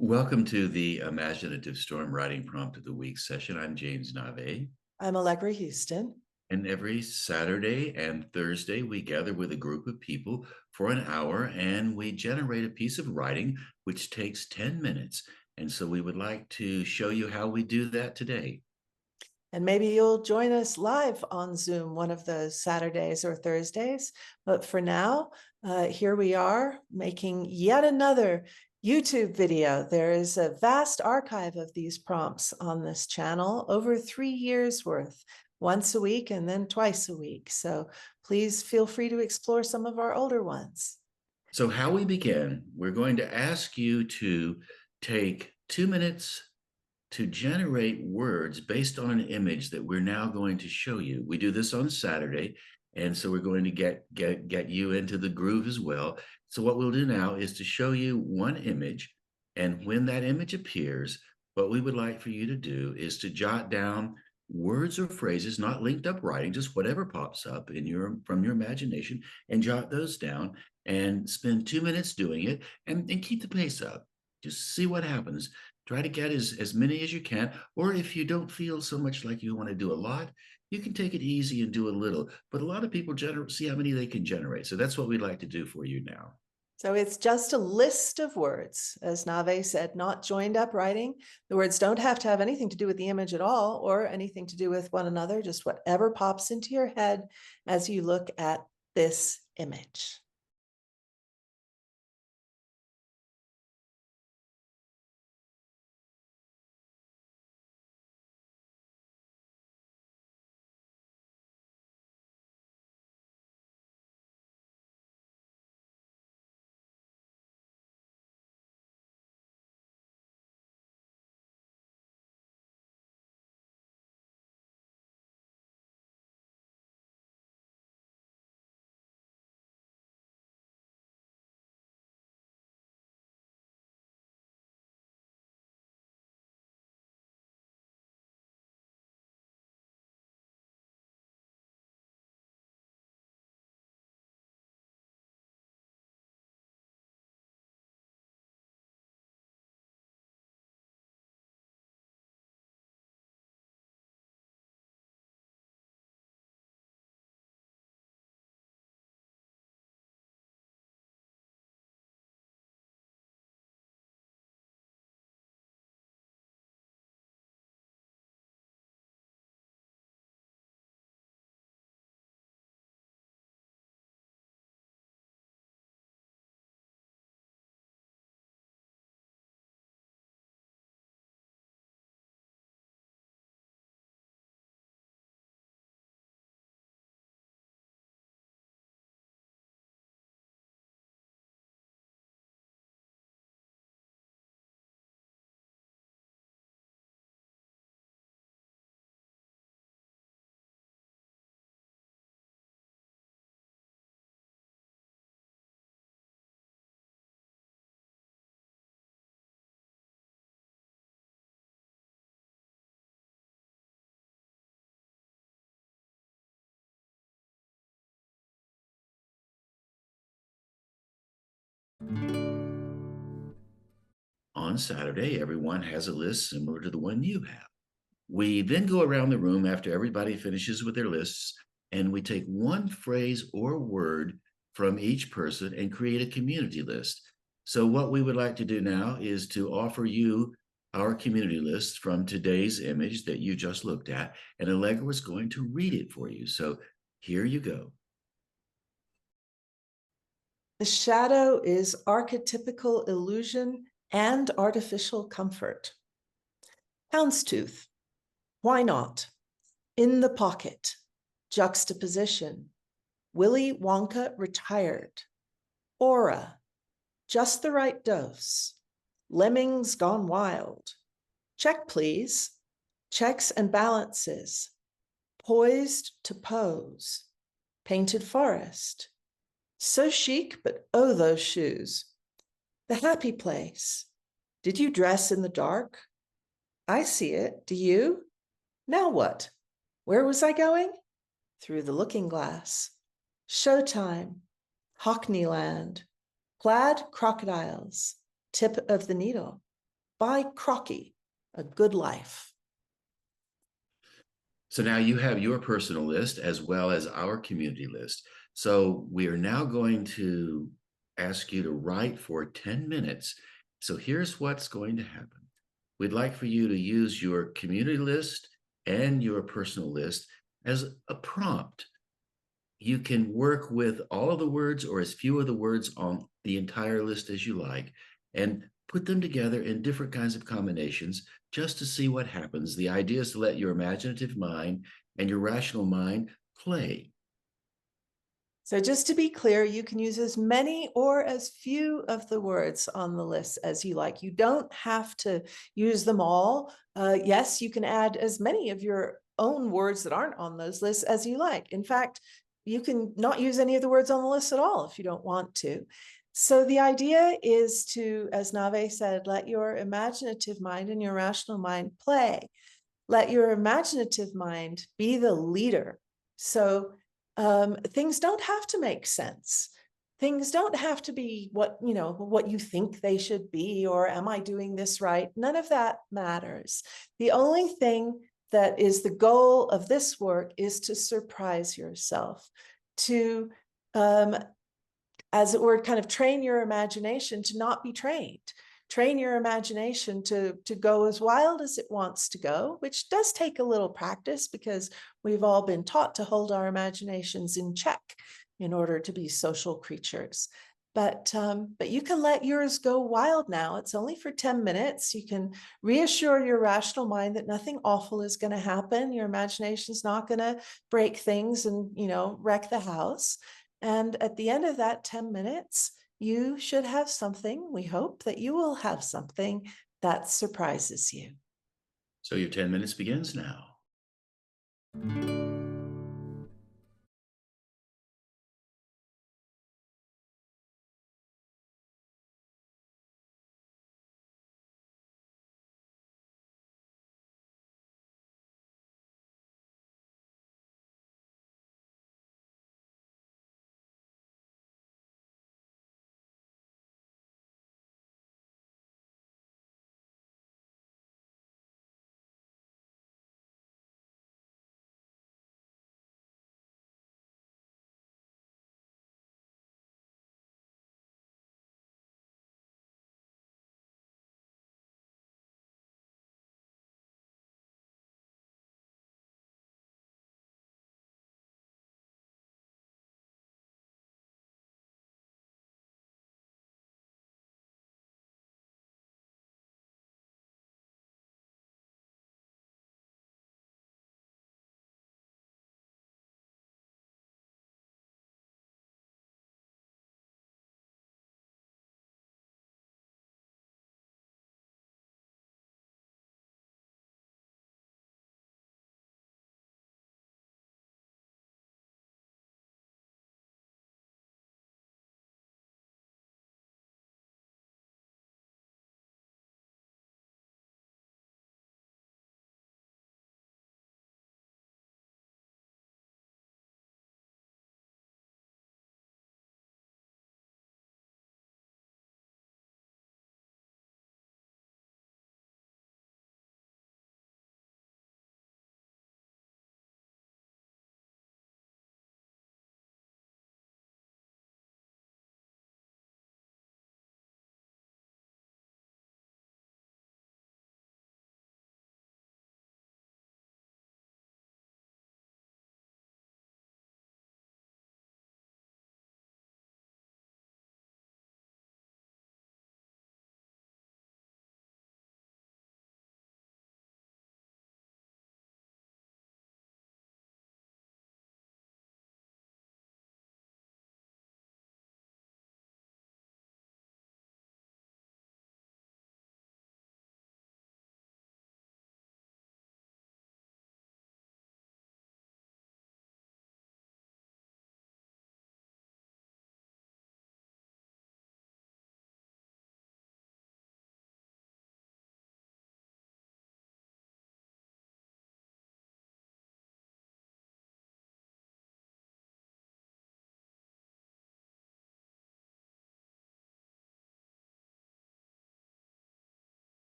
Welcome to the Imaginative Storm Writing Prompt of the Week session. I'm James Nave. I'm Allegra Houston. And every Saturday and Thursday, we gather with a group of people for an hour and we generate a piece of writing which takes 10 minutes. And so we would like to show you how we do that today. And maybe you'll join us live on Zoom one of those Saturdays or Thursdays. But for now, here we are making yet another YouTube video. There is a vast archive of these prompts on this channel, over 3 years worth, once a week and then twice a week. So please feel free to explore some of our older ones. So, how we begin, we're going to ask you to take 2 minutes to generate words based on an image that we're now going to show you. We do this on Saturday, and so we're going to get you into the groove as well. So what we'll do now is to show you one image, and when that image appears, what we would like for you to do is to jot down words or phrases, not linked up writing, just whatever pops up from your imagination, and jot those down and spend 2 minutes doing it and keep the pace up. Just see what happens. Try to get as many as you can, or if you don't feel so much like you want to do a lot, you can take it easy and do a little. But a lot of people see how many they can generate. So that's what we'd like to do for you now. So it's just a list of words, as Nave said, not joined up writing. The words don't have to have anything to do with the image at all or anything to do with one another, just whatever pops into your head as you look at this image. On Saturday, everyone has a list similar to the one you have. We then go around the room after everybody finishes with their lists, and we take one phrase or word from each person and create a community list. So what we would like to do now is to offer you our community list from today's image that you just looked at, and Allegra is going to read it for you. So here you go. The shadow is archetypical illusion and artificial comfort. Houndstooth, why not? In the pocket, juxtaposition. Willy Wonka retired. Aura, just the right dose. Lemmings gone wild. Check, please. Checks and balances. Poised to pose. Painted forest. So chic, but oh, those shoes. The happy place. Did you dress in the dark? I see it. Do you? Now what? Where was I going? Through the looking glass. Showtime. Hockney land. Plaid crocodiles. Tip of the needle. by Crocky, A Good Life. So now you have your personal list as well as our community list. So we are now going to ask you to write for 10 minutes. So here's what's going to happen. We'd like for you to use your community list and your personal list as a prompt. You can work with all of the words or as few of the words on the entire list as you like, and put them together in different kinds of combinations just to see what happens. The idea is to let your imaginative mind and your rational mind play. So just to be clear, you can use as many or as few of the words on the list as you like. You don't have to use them all. Yes, you can add as many of your own words that aren't on those lists as you like. In fact, you can not use any of the words on the list at all if you don't want to. So the idea is to, as Nave said, let your imaginative mind and your rational mind play. Let your imaginative mind be the leader. So things don't have to make sense. Things don't have to be what you think they should be, or am I doing this right? None of that matters. The only thing that is the goal of this work is to surprise yourself, to as it were, kind of train your imagination to not be trained. Train your imagination to go as wild as it wants to go, which does take a little practice because we've all been taught to hold our imaginations in check in order to be social creatures. But you can let yours go wild now. It's only for 10 minutes. You can reassure your rational mind that nothing awful is going to happen. Your imagination's not going to break things and, wreck the house. And at the end of that 10 minutes, you should have something. We hope that you will have something that surprises you. So your 10 minutes begins now.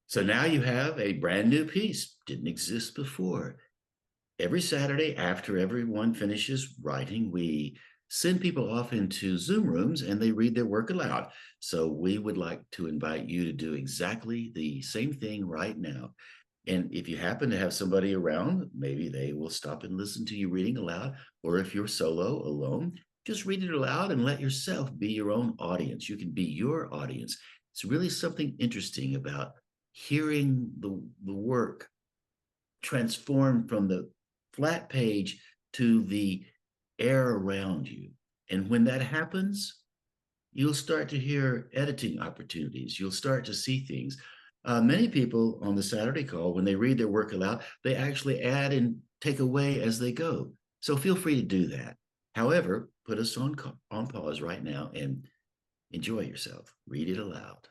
So now you have a brand new piece, didn't exist before. Every Saturday after everyone finishes writing, we send people off into Zoom rooms and they read their work aloud. So we would like to invite you to do exactly the same thing right now. And if you happen to have somebody around, maybe they will stop and listen to you reading aloud. Or if you're solo, alone, just read it aloud and let yourself be your own audience. You can be your audience. It's really something interesting about hearing the work transformed from the flat page to the air around you. And when that happens, you'll start to hear editing opportunities. You'll start to see things. Many people on the Saturday call, when they read their work aloud, they actually add and take away as they go. So feel free to do that. However, put us on pause right now and enjoy yourself. Read it aloud.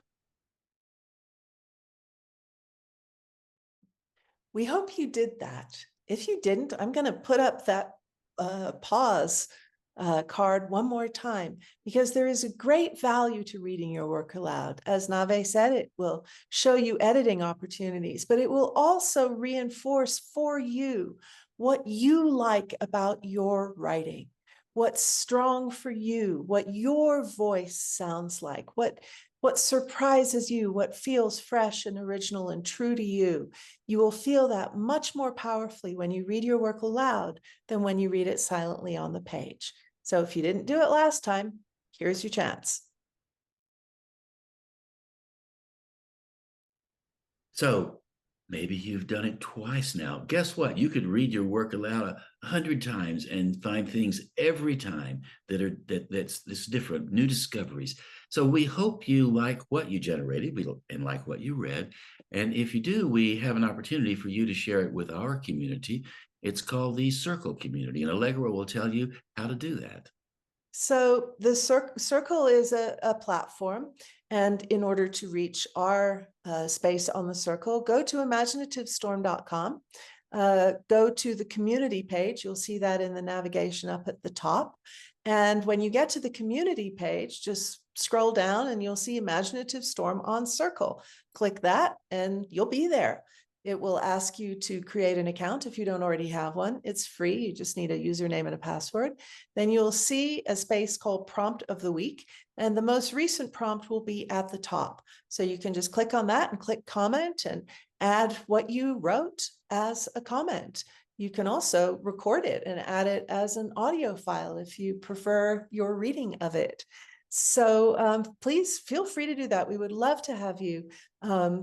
We hope you did that. If you didn't, I'm going to put up that pause card one more time, because there is a great value to reading your work aloud. As Nave said, it will show you editing opportunities, but it will also reinforce for you what you like about your writing, what's strong for you, what your voice sounds like, what surprises you, what feels fresh and original and true to you. You will feel that much more powerfully when you read your work aloud than when you read it silently on the page. So if you didn't do it last time, here's your chance. So maybe you've done it twice now. Guess what? You could read your work aloud 100 times and find things every time that's different, new discoveries. So we hope you like what you generated and like what you read. And if you do, we have an opportunity for you to share it with our community. It's called the Circle Community, and Allegra will tell you how to do that. So the circle is a platform. And in order to reach our space on the circle, go to imaginativestorm.com. Go to the community page. You'll see that in the navigation up at the top. And when you get to the community page, just scroll down and you'll see Imaginative Storm on Circle. Click that and you'll be there. It will ask you to create an account if you don't already have one. It's free. You just need a username and a password. Then you'll see a space called Prompt of the Week. And the most recent prompt will be at the top. So you can just click on that and click comment and add what you wrote as a comment. You can also record it and add it as an audio file if you prefer your reading of it. So please feel free to do that. We would love to have you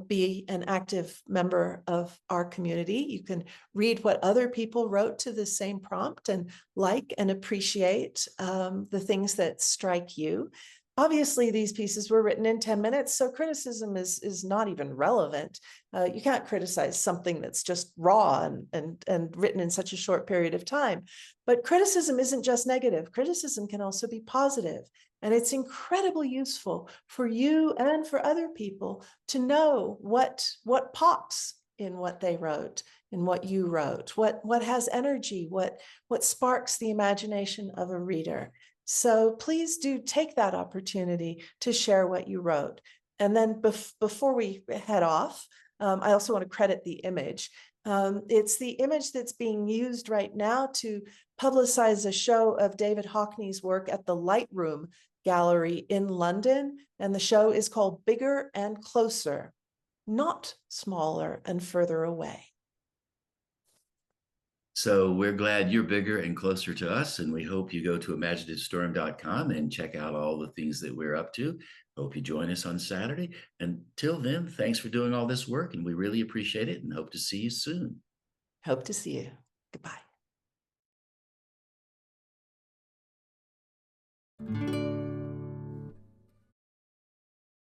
be an active member of our community. You can read what other people wrote to the same prompt and like and appreciate the things that strike you. Obviously, these pieces were written in 10 minutes, so criticism is not even relevant. You can't criticize something that's just raw and written in such a short period of time. But criticism isn't just negative. Criticism can also be positive. And it's incredibly useful for you and for other people to know what pops in what they wrote, in what you wrote, what has energy, what sparks the imagination of a reader. So please do take that opportunity to share what you wrote. And then before we head off, I also want to credit the image. It's the image that's being used right now to publicize a show of David Hockney's work at the Lightroom Gallery in London. And the show is called Bigger and Closer, not smaller and further away. So we're glad you're bigger and closer to us, and we hope you go to imaginativestorm.com and check out all the things that we're up to. Hope you join us on Saturday. Until then, thanks for doing all this work, and we really appreciate it and hope to see you soon. Hope to see you. Goodbye.